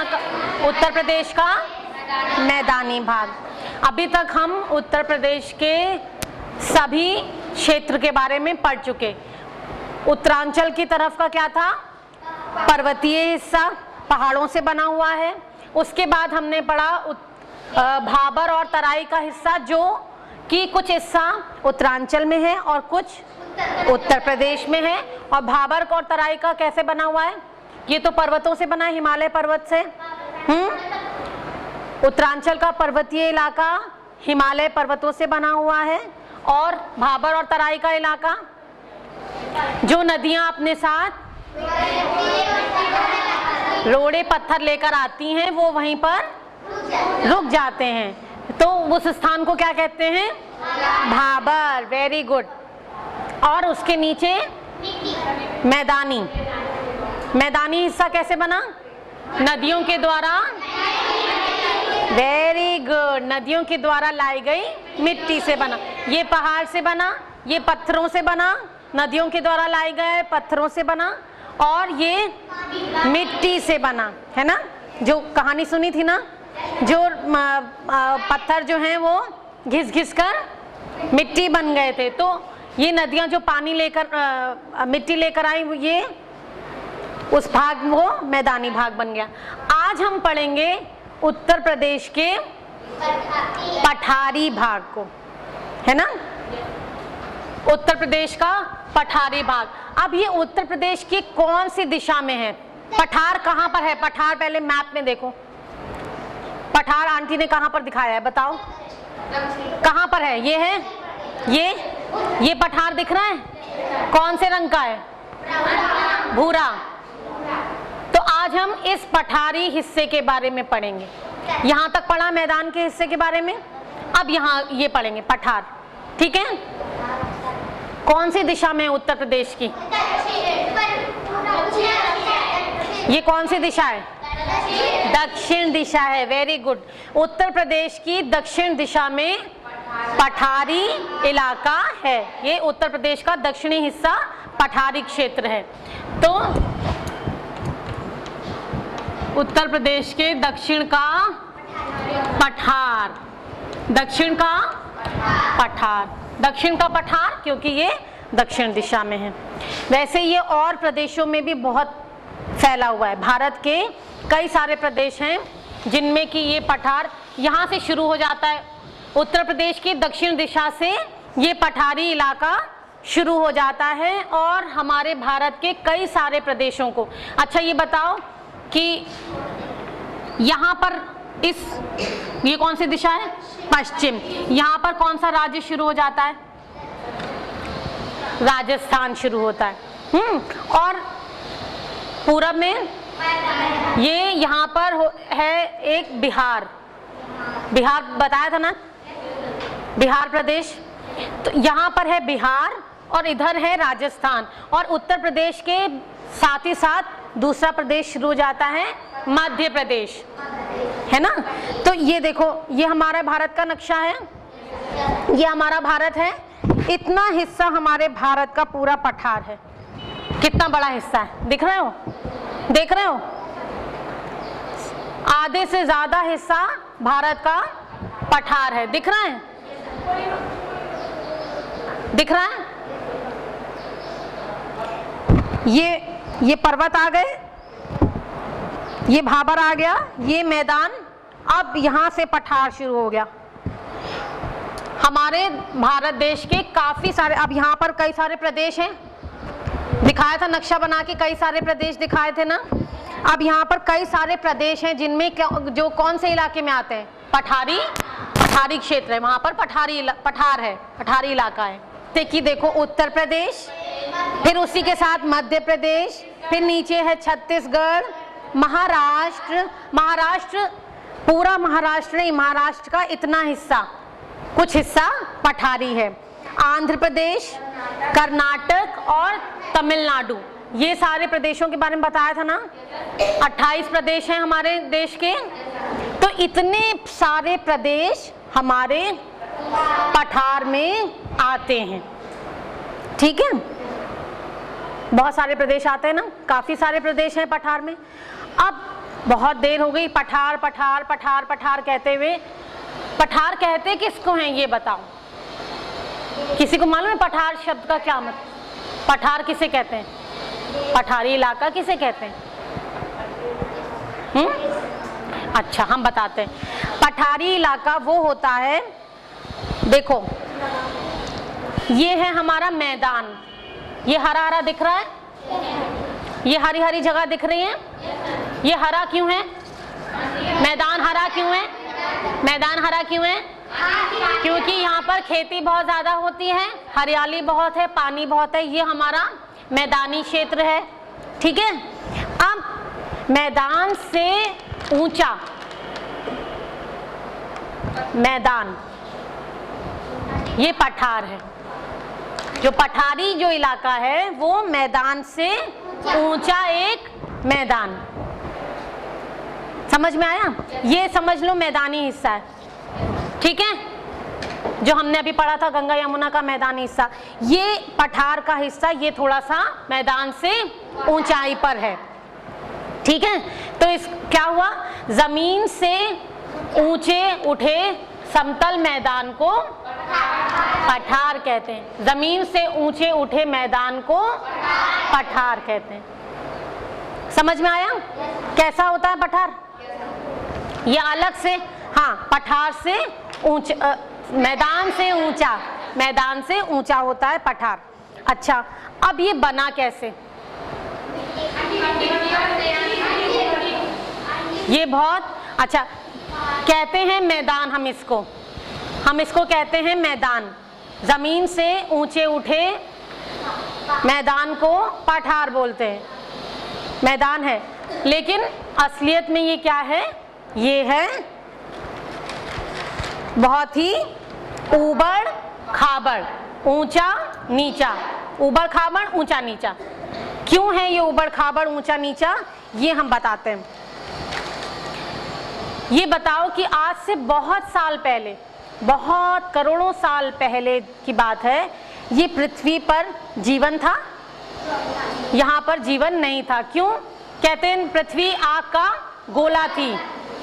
उत्तर प्रदेश का मैदानी भाग। अभी तक हम उत्तर प्रदेश के सभी क्षेत्र के बारे में पढ़ चुके। उत्तरांचल की तरफ का क्या था? पर्वतीय हिस्सा, पहाड़ों से बना हुआ है। उसके बाद हमने पढ़ा भाबर और तराई का हिस्सा, जो कि कुछ हिस्सा उत्तरांचल में है और कुछ उत्तर प्रदेश में है। और भाबर और तराई का कैसे बना हुआ है? ये तो पर्वतों से बना है, हिमालय पर्वत से। उत्तरांचल का पर्वतीय इलाका हिमालय पर्वतों से बना हुआ है। और भाबर और तराई का इलाका, जो नदियां अपने साथ रोड़े पत्थर लेकर आती हैं, वो वहीं पर रुक जाते हैं। तो उस स्थान को क्या कहते हैं? भाबर। Very good. और उसके नीचे मैदानी। मैदानी हिस्सा कैसे बना? नदियों के द्वारा। Very good. नदियों के द्वारा लाई गई मिट्टी से बना। ये पहाड़ से बना, ये पत्थरों से बना, नदियों के द्वारा लाए गए पत्थरों से बना, और ये मिट्टी से बना, है ना? जो कहानी सुनी थी ना, जो पत्थर जो हैं वो घिस घिस कर मिट्टी बन गए थे। तो ये नदियां जो पानी लेकर मिट्टी लेकर आई, ये उस भाग वो मैदानी भाग बन गया। आज हम पढ़ेंगे उत्तर प्रदेश के पठारी भाग को, है ना? उत्तर प्रदेश का पठारी भाग। अब ये उत्तर प्रदेश की कौन सी दिशा में है? पठार कहाँ पर है? पठार पहले मैप में देखो। पठार आंटी ने कहाँ पर दिखाया है, बताओ कहाँ पर है? ये है, ये पठार दिख रहा है? कौन से रंग का है? भूरा। तो आज हम इस पठारी हिस्से के बारे में पढ़ेंगे। यहाँ तक पढ़ा मैदान के हिस्से के बारे में, अब यहाँ ये पढ़ेंगे पठार। ठीक है? कौन सी दिशा में है उत्तर प्रदेश की? ये कौन सी दिशा है? दक्षिण दिशा है। Very good. उत्तर प्रदेश की दक्षिण दिशा में पठारी इलाका है। ये उत्तर प्रदेश का दक्षिणी हिस्सा पठारी क्षेत्र है। तो उत्तर प्रदेश के दक्षिण का पठार, दक्षिण का पठार, दक्षिण का पठार, क्योंकि ये दक्षिण दिशा में है। वैसे ये और प्रदेशों में भी बहुत फैला हुआ है। भारत के कई सारे प्रदेश हैं जिनमें कि ये पठार यहाँ से शुरू हो जाता है। उत्तर प्रदेश की दक्षिण दिशा से ये पठारी इलाका शुरू हो जाता है और हमारे भारत के कई सारे प्रदेशों को। अच्छा ये बताओ कि यहाँ पर ये कौन सी दिशा है? पश्चिम। यहाँ पर कौन सा राज्य शुरू हो जाता है? राजस्थान शुरू होता है। और पूरब में ये यहाँ पर है एक बिहार। बिहार बताया था ना, बिहार प्रदेश। तो यहाँ पर है बिहार और इधर है राजस्थान। और उत्तर प्रदेश के साथ ही साथ दूसरा प्रदेश शुरू हो जाता है मध्य प्रदेश, है ना? तो ये देखो, ये हमारा भारत का नक्शा है, ये हमारा भारत है। इतना हिस्सा हमारे भारत का पूरा पठार है। कितना बड़ा हिस्सा है, दिख रहे हो? देख रहे हो? आधे से ज्यादा हिस्सा भारत का पठार है। दिख रहा है? दिख रहा है? ये पर्वत आ गए, ये भाबर आ गया, ये मैदान। अब यहां से पठार शुरू हो गया। हमारे भारत देश के काफी सारे, अब यहाँ पर कई सारे प्रदेश हैं। दिखाया था नक्शा बना के, कई सारे प्रदेश दिखाए थे ना। अब यहाँ पर कई सारे प्रदेश हैं जिनमें जो कौन से इलाके में आते हैं? पठारी क्षेत्र है। वहां पर पठार है, पठारी इलाका है। देखो उत्तर प्रदेश, फिर उसी के साथ मध्य प्रदेश, फिर नीचे है छत्तीसगढ़, महाराष्ट्र, पूरा महाराष्ट्र नहीं, महाराष्ट्र का इतना हिस्सा, कुछ हिस्सा पठारी है। आंध्र प्रदेश, कर्नाटक और तमिलनाडु, ये सारे प्रदेशों के बारे में बताया था ना। 28 प्रदेश हैं हमारे देश के। तो इतने सारे प्रदेश हमारे पठार में आते हैं। ठीक है, बहुत सारे प्रदेश आते हैं ना, काफी सारे प्रदेश हैं पठार में। अब बहुत देर हो गई पठार पठार पठार पठार कहते हुए। पठार कहते किसको हैं ये बताओ, किसी को मालूम है पठार शब्द का क्या मतलब? पठार किसे कहते हैं? पठारी इलाका किसे कहते हैं? अच्छा हम बताते हैं। पठारी इलाका वो होता है, देखो ये है हमारा मैदान, ये हरा हरा दिख रहा है, ये हरी हरी जगह दिख रही है। ये हरा क्यों है? मैदान हरा क्यों है? मैदान हरा क्यों है? क्योंकि यहाँ पर खेती बहुत ज्यादा होती है, हरियाली बहुत है, पानी बहुत है, ये हमारा मैदानी क्षेत्र है। ठीक है, अब मैदान से ऊंचा मैदान ये पठार है। जो पठारी जो इलाका है वो मैदान से ऊंचा एक मैदान, समझ में आया? ये समझ लो मैदानी हिस्सा है। ठीक है, जो हमने अभी पढ़ा था गंगा यमुना का मैदानी हिस्सा, ये पठार का हिस्सा ये थोड़ा सा मैदान से ऊंचाई पर है। ठीक है, तो इस क्या हुआ, जमीन से ऊंचे उठे समतल मैदान को पठार कहते हैं। जमीन से ऊंचे उठे मैदान को पठार कहते हैं। समझ में आया कैसा होता है पठार? ये अलग से, हाँ पठार से ऊंचा, मैदान से ऊंचा, मैदान से ऊंचा होता है पठार। अच्छा, अब ये बना कैसे? ये बहुत अच्छा कहते हैं मैदान, हम इसको कहते हैं मैदान। जमीन से ऊंचे उठे मैदान को पठार बोलते हैं, मैदान है। लेकिन असलियत में ये क्या है? ये है बहुत ही ऊबड़ खाबड़, ऊंचा नीचा, ऊबड़ खाबड़ ऊंचा नीचा। क्यों है ये ऊबड़ खाबड़ ऊंचा नीचा, ये हम बताते हैं। ये बताओ कि आज से बहुत साल पहले, बहुत करोड़ों साल पहले की बात है, ये पृथ्वी पर जीवन था? यहाँ पर जीवन नहीं था। क्यों? कहते हैं पृथ्वी आग का गोला थी,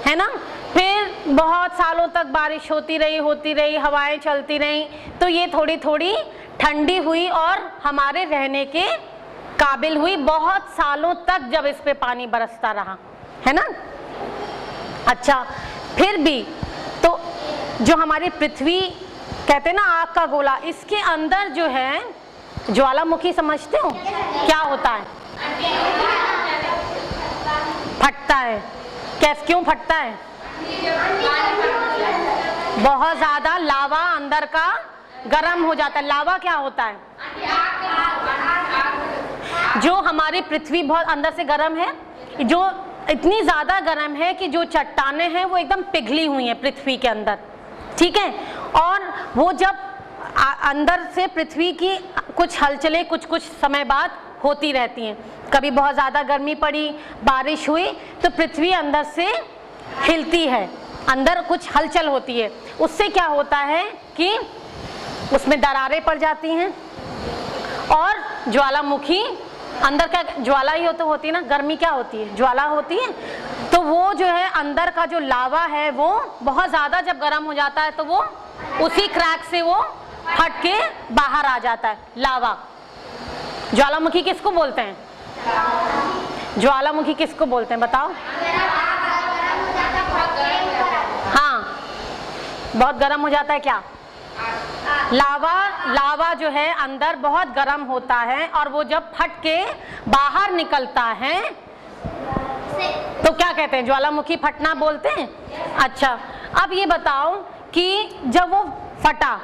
है ना। फिर बहुत सालों तक बारिश होती रही, हवाएं चलती रही, तो ये थोड़ी थोड़ी ठंडी हुई और हमारे रहने के काबिल हुई। बहुत सालों तक जब इस पे पानी बरसता रहा, है ना। अच्छा, फिर भी तो जो हमारी पृथ्वी कहते हैं ना आग का गोला, इसके अंदर जो है ज्वालामुखी, समझते हो क्या होता है? फटता है। कैसे, क्यों फटता है? बहुत ज्यादा लावा अंदर का गर्म हो जाता है। लावा क्या होता है? जो हमारी पृथ्वी बहुत अंदर से गर्म है, जो इतनी ज्यादा गर्म है कि जो चट्टानें हैं वो एकदम पिघली हुई हैं पृथ्वी के अंदर। ठीक है, और वो जब अंदर से पृथ्वी की कुछ हलचलें कुछ समय बाद होती रहती हैं। कभी बहुत ज्यादा गर्मी पड़ी, बारिश हुई, तो पृथ्वी अंदर से हिलती है, अंदर कुछ हलचल होती है। उससे क्या होता है कि उसमें दरारें पड़ जाती हैं और ज्वालामुखी अंदर का ज्वाला ही तो होती है ना, गर्मी क्या होती है? ज्वाला होती है। तो वो जो है अंदर का जो लावा है वो बहुत ज्यादा जब गर्म हो जाता है तो वो उसी क्रैक से वो फट के बाहर आ जाता है, लावा। ज्वालामुखी किसको बोलते हैं? ज्वालामुखी किसको बोलते हैं बताओ? हाँ, बहुत गर्म हो जाता है क्या? लावा जो है अंदर बहुत गर्म होता है और वो जब फट के बाहर निकलता है तो क्या कहते हैं? ज्वालामुखी फटना बोलते हैं। अच्छा, अब ये बताओ कि जब वो फटा,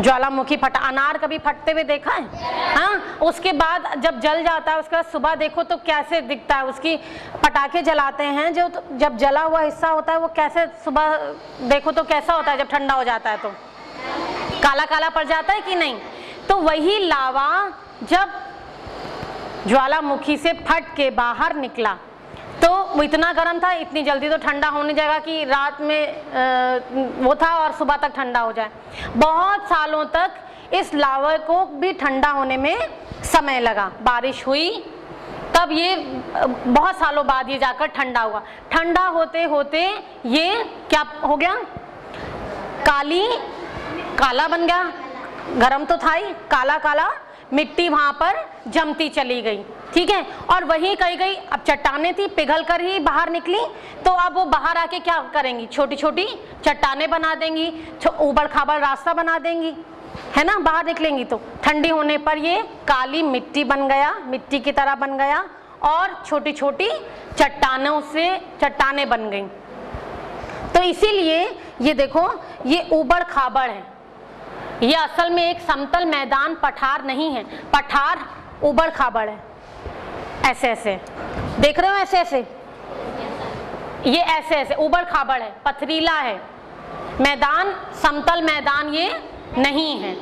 ज्वालामुखी फटा, अनार कभी फटते हुए देखा है? हाँ, उसके बाद जब जल जाता है उसके बाद सुबह देखो तो कैसे दिखता है। उसकी पटाखे जलाते हैं, जो जब जला हुआ हिस्सा होता है वो कैसे सुबह देखो तो कैसा होता है जब ठंडा हो जाता है तो काला काला पड़ जाता है कि नहीं। तो वही लावा जब ज्वालामुखी से फट के बाहर निकला तो वो इतना गर्म था, इतनी जल्दी तो ठंडा होने जाएगा कि रात में वो था और सुबह तक ठंडा हो जाए। बहुत सालों तक इस लावा को भी ठंडा होने में समय लगा। बारिश हुई तब ये बहुत सालों बाद ये जाकर ठंडा हुआ। ठंडा होते होते ये क्या हो गया, काला बन गया, गरम तो था ही, काला काला मिट्टी वहां पर जमती चली गई, ठीक है। और वही कही अब चट्टानें थी, पिघल कर ही बाहर निकली, तो अब वो बाहर आके क्या करेंगी, छोटी छोटी चट्टानें बना देंगी, ऊबड़ खाबड़ रास्ता बना देंगी, है ना, बाहर निकलेंगी। तो ठंडी होने पर ये काली मिट्टी बन गया, मिट्टी की तरह बन गया, और छोटी छोटी चट्टानों से चट्टानें बन गई। तो इसीलिए ये देखो, ये ऊबड़ खाबड़ है, ये असल में एक समतल मैदान पठार नहीं है। पठार ऊबड़ खाबड़ है, ऐसे ऐसे देख रहे हो, ऐसे ऐसे, ये ऐसे ऐसे ऊबड़ खाबड़ है, पथरीला है मैदान, समतल मैदान ये नहीं है।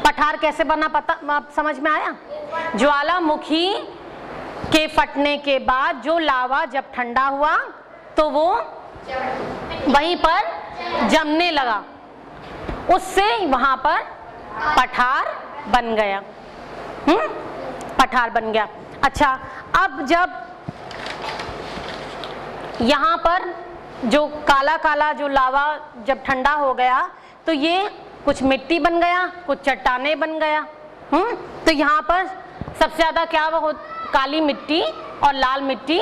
पठार कैसे बना पता समझ में आया? ज्वालामुखी के फटने के बाद जो लावा जब ठंडा हुआ तो वो वहीं पर जमने लगा, उससे वहां पर पठार बन गया, पठार बन गया। अच्छा, अब जब यहाँ पर जो काला काला जो लावा जब ठंडा हो गया तो ये कुछ मिट्टी बन गया, कुछ चट्टानें बन गया। तो यहाँ पर सबसे ज्यादा क्या काली मिट्टी और लाल मिट्टी,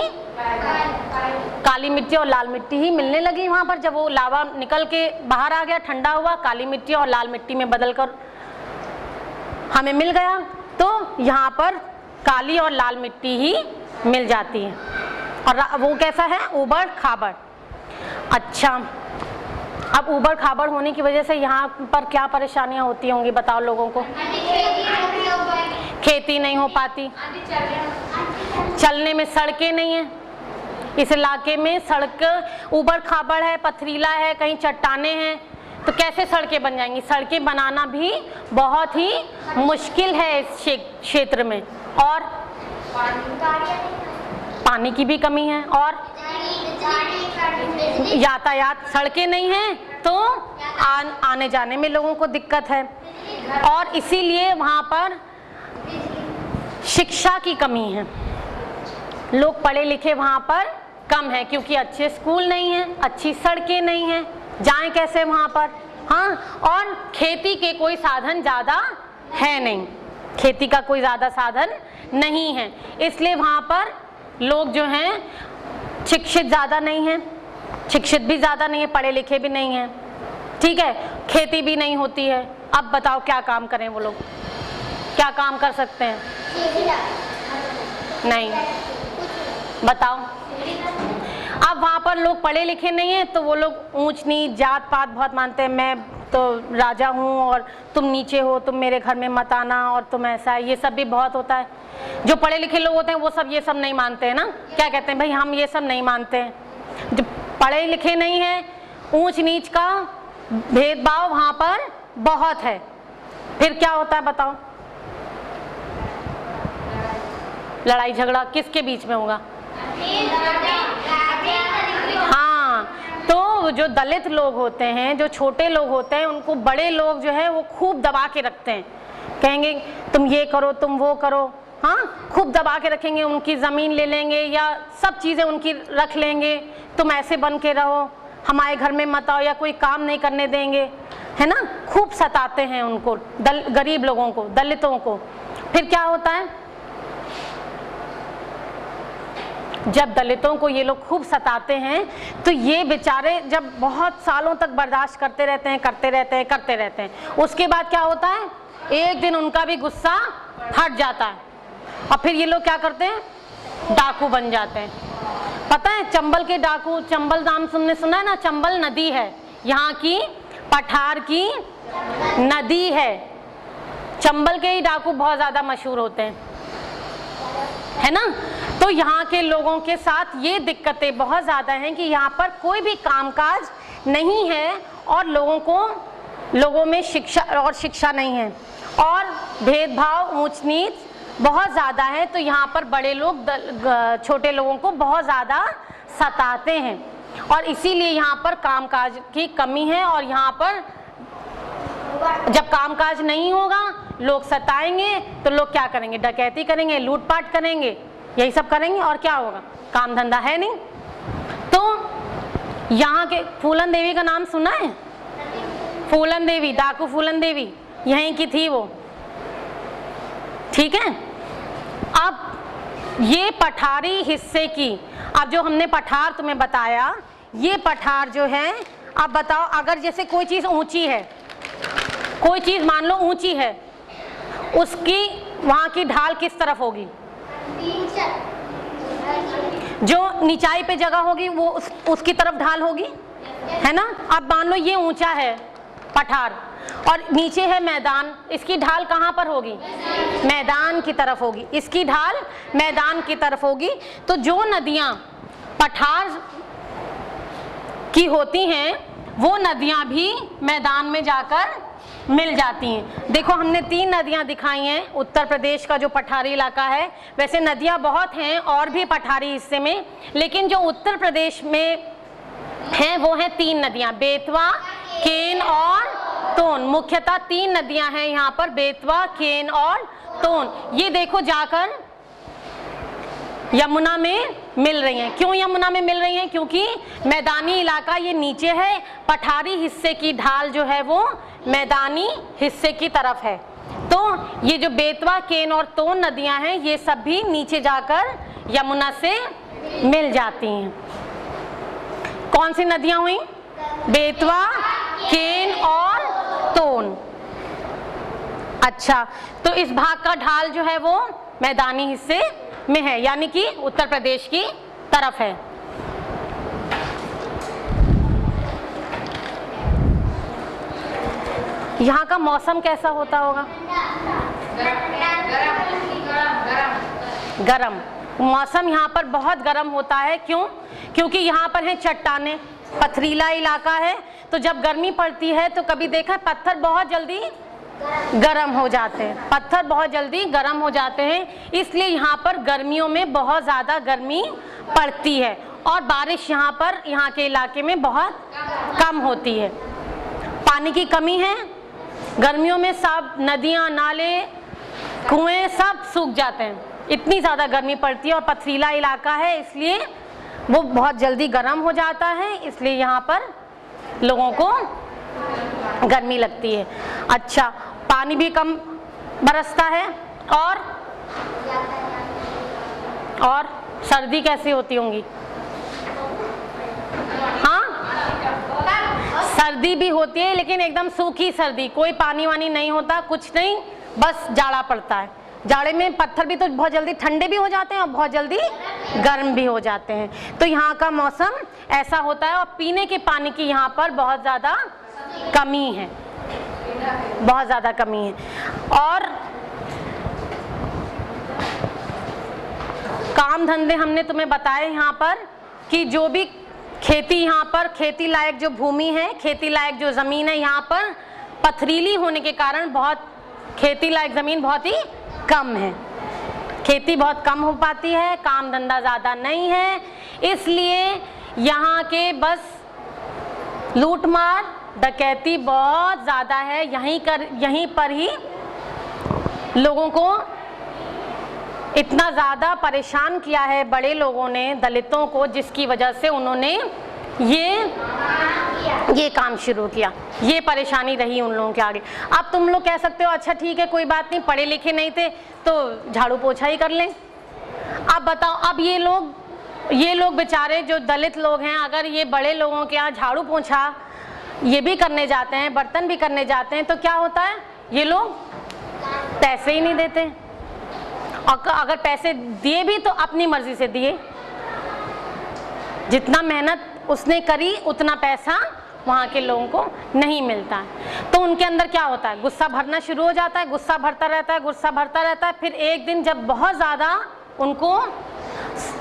काली मिट्टी और लाल मिट्टी ही मिलने लगी वहां पर। जब वो लावा निकल के बाहर आ गया, ठंडा हुआ, काली मिट्टी और लाल मिट्टी में बदलकर हमें मिल गया, तो यहाँ पर काली और लाल मिट्टी ही मिल जाती है। और वो कैसा है, ऊबड़ खाबड़। अच्छा, अब ऊबड़ खाबड़ होने की वजह से यहाँ पर क्या परेशानियां होती होंगी बताओ लोगों को? खेती नहीं हो पाती, चलने में सड़कें नहीं है, इस इलाके में सड़क ऊबड़ खाबड़ है, पथरीला है, कहीं चट्टानें हैं, तो कैसे सड़कें बन जाएंगी? सड़कें बनाना भी बहुत ही मुश्किल है इस क्षेत्र में, और पानी की भी कमी है, और यातायात, सड़कें नहीं हैं तो आने जाने में लोगों को दिक्कत है, और इसीलिए वहाँ पर शिक्षा की कमी है, लोग पढ़े लिखे वहाँ पर कम है, क्योंकि अच्छे स्कूल नहीं हैं, अच्छी सड़कें नहीं हैं, जाएं कैसे वहाँ पर? हाँ, और खेती के कोई साधन ज़्यादा है नहीं, खेती का कोई ज़्यादा साधन नहीं है, इसलिए वहाँ पर लोग जो हैं शिक्षित ज़्यादा नहीं हैं, शिक्षित भी ज़्यादा नहीं है, पढ़े लिखे भी नहीं हैं, ठीक है, खेती भी नहीं होती है। अब बताओ क्या काम करें वो लोग, क्या काम कर सकते हैं? नहीं, बताओ। अब वहाँ पर लोग पढ़े लिखे नहीं हैं तो वो लोग ऊंच नीच जात पात बहुत मानते हैं, मैं तो राजा हूँ और तुम नीचे हो, तुम मेरे घर में मत आना, और तुम ऐसा है, ये सब भी बहुत होता है। जो पढ़े लिखे लोग होते हैं वो सब ये सब नहीं मानते हैं ना, क्या कहते हैं भाई, हम ये सब नहीं मानते हैं। जो पढ़े लिखे नहीं है, ऊंच नीच का भेदभाव वहाँ पर बहुत है, फिर क्या होता है बताओ? लड़ाई झगड़ा किसके बीच में होगा? हाँ, तो जो दलित लोग होते हैं, जो छोटे लोग होते हैं, उनको बड़े लोग जो है वो खूब दबा के रखते हैं, कहेंगे तुम ये करो, तुम वो करो, हाँ, खूब दबा के रखेंगे, उनकी ज़मीन ले लेंगे या सब चीज़ें उनकी रख लेंगे, तुम ऐसे बन के रहो, हमारे घर में मत आओ, या कोई काम नहीं करने देंगे, है ना, खूब सताते हैं उनको, गरीब लोगों को, दलितों को। फिर क्या होता है, जब दलितों को ये लोग खूब सताते हैं तो ये बेचारे जब बहुत सालों तक बर्दाश्त करते रहते हैं, उसके बाद क्या होता है, एक दिन उनका भी गुस्सा हट जाता है, और फिर ये लोग क्या करते हैं, डाकू बन जाते हैं। पता है चंबल के डाकू, चंबल नाम सुना है ना, चंबल नदी है यहाँ की, पठार की नदी है, चंबल के ही डाकू बहुत ज्यादा मशहूर होते हैं, है ना। तो यहाँ के लोगों के साथ ये दिक्कतें बहुत ज़्यादा हैं कि यहाँ पर कोई भी कामकाज नहीं है, और लोगों में शिक्षा नहीं है, और भेदभाव ऊंच नीच बहुत ज़्यादा है। तो यहाँ पर बड़े लोग छोटे लोगों को बहुत ज़्यादा सताते हैं, और इसीलिए यहाँ पर कामकाज की कमी है। और यहाँ पर जब कामकाज नहीं होगा, लोग सताएंगे तो लोग क्या करेंगे, डकैती करेंगे, लूटपाट करेंगे, यही सब करेंगे और क्या होगा, काम धंधा है नहीं। तो यहाँ के फूलन देवी का नाम सुना है? फूलन देवी, डाकू फूलन देवी यहीं की थी वो, ठीक है। अब ये पठारी हिस्से की, अब जो हमने पठार तुम्हें बताया, ये पठार जो है, अब बताओ अगर जैसे कोई चीज ऊंची है, कोई चीज मान लो ऊंची है, उसकी वहां की ढाल किस तरफ होगी? जो निचाई पे जगह होगी वो उसकी तरफ ढाल होगी, है ना। अब मान लो ये ऊंचा है पठार और नीचे है मैदान, इसकी ढाल कहाँ पर होगी? मैदान की तरफ होगी, इसकी ढाल मैदान की तरफ होगी। तो जो नदियां पठार की होती हैं वो नदियां भी मैदान में जाकर मिल जाती हैं। देखो हमने 3 नदियां दिखाई हैं उत्तर प्रदेश का जो पठारी इलाका है। वैसे नदियां बहुत हैं और भी पठारी हिस्से में, लेकिन जो उत्तर प्रदेश में हैं वो हैं 3 नदियां, बेतवा, केन और तोन। मुख्यतः 3 नदियां हैं यहाँ पर, बेतवा, केन और तोन। ये देखो जाकर यमुना में मिल रही हैं। क्यों यमुना में मिल रही हैं? क्योंकि मैदानी इलाका ये नीचे है, पठारी हिस्से की ढाल जो है वो मैदानी हिस्से की तरफ है। तो ये जो बेतवा, केन और तोन नदियां हैं ये सब भी नीचे जाकर यमुना से मिल जाती हैं। कौन सी नदियां हुई? बेतवा, केन और तोन। अच्छा, तो इस भाग का ढाल जो है वो मैदानी हिस्से में है, यानी कि उत्तर प्रदेश की तरफ है। यहाँ का मौसम कैसा होता होगा? गरम। मौसम यहाँ पर बहुत गरम होता है। क्यों? क्योंकि यहाँ पर है चट्टानें, पथरीला इलाका है, तो जब गर्मी पड़ती है तो कभी देखा पत्थर बहुत जल्दी गरम हो जाते हैं, पत्थर बहुत जल्दी गरम हो जाते हैं, इसलिए यहाँ पर गर्मियों में बहुत ज़्यादा गर्मी पड़ती है और बारिश यहाँ पर, यहाँ के इलाके में बहुत कम होती है। पानी की कमी है, गर्मियों में सब नदियाँ, नाले, कुएं सब सूख जाते हैं, इतनी ज़्यादा गर्मी पड़ती है और पथरीला इलाका है इसलिए वो बहुत जल्दी गर्म हो जाता है, इसलिए यहाँ पर लोगों को गर्मी लगती है। अच्छा, पानी भी कम बरसता है और सर्दी कैसी होती होंगी? हाँ, सर्दी भी होती है लेकिन एकदम सूखी सर्दी, कोई पानी वानी नहीं होता, कुछ नहीं, बस जाड़ा पड़ता है। जाड़े में पत्थर भी तो बहुत जल्दी ठंडे भी हो जाते हैं और बहुत जल्दी गर्म भी हो जाते हैं। तो यहाँ का मौसम ऐसा होता है और पीने के पानी की यहाँ पर बहुत ज़्यादा कमी है, बहुत ज़्यादा कमी है। और काम धंधे हमने तुम्हें बताए यहाँ पर कि जो भी खेती, यहाँ पर खेती लायक जो भूमि है, खेती लायक जो ज़मीन है, यहाँ पर पथरीली होने के कारण बहुत खेती लायक ज़मीन बहुत ही कम है, खेती बहुत कम हो पाती है, काम धंधा ज़्यादा नहीं है, इसलिए यहाँ के बस लूटमार डकैती बहुत ज़्यादा है। यहीं पर ही लोगों को इतना ज़्यादा परेशान किया है बड़े लोगों ने, दलितों को, जिसकी वजह से उन्होंने ये काम शुरू किया। ये परेशानी रही उन लोगों के आगे। अब तुम लोग कह सकते हो अच्छा ठीक है कोई बात नहीं, पढ़े लिखे नहीं थे तो झाड़ू पोछा ही कर लें। अब बताओ, अब ये लोग बेचारे जो दलित लोग हैं, अगर ये बड़े लोगों के यहाँ झाड़ू पोछा ये भी करने जाते हैं, बर्तन भी करने जाते हैं, तो क्या होता है, ये लोग पैसे ही नहीं देते, और अगर पैसे दिए भी तो अपनी मर्जी से दिए, जितना मेहनत उसने करी उतना पैसा वहाँ के लोगों को नहीं मिलता है। तो उनके अंदर क्या होता है, गुस्सा भरना शुरू हो जाता है, गुस्सा भरता रहता है, गुस्सा भरता रहता है। फिर एक दिन जब बहुत ज़्यादा उनको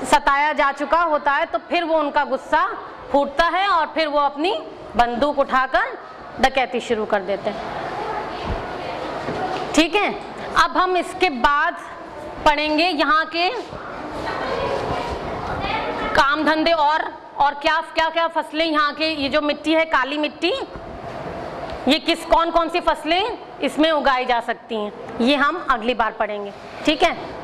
सताया जा चुका होता है तो फिर वो उनका गुस्सा फूटता है और फिर वो अपनी बंदूक उठाकर डकैती शुरू कर देते हैं। ठीक है, अब हम इसके बाद पढ़ेंगे यहाँ के काम धंधे और क्या फसलें, यहाँ के ये जो मिट्टी है काली मिट्टी, ये कौन कौन सी फसलें इसमें उगाई जा सकती हैं, ये हम अगली बार पढ़ेंगे। ठीक है।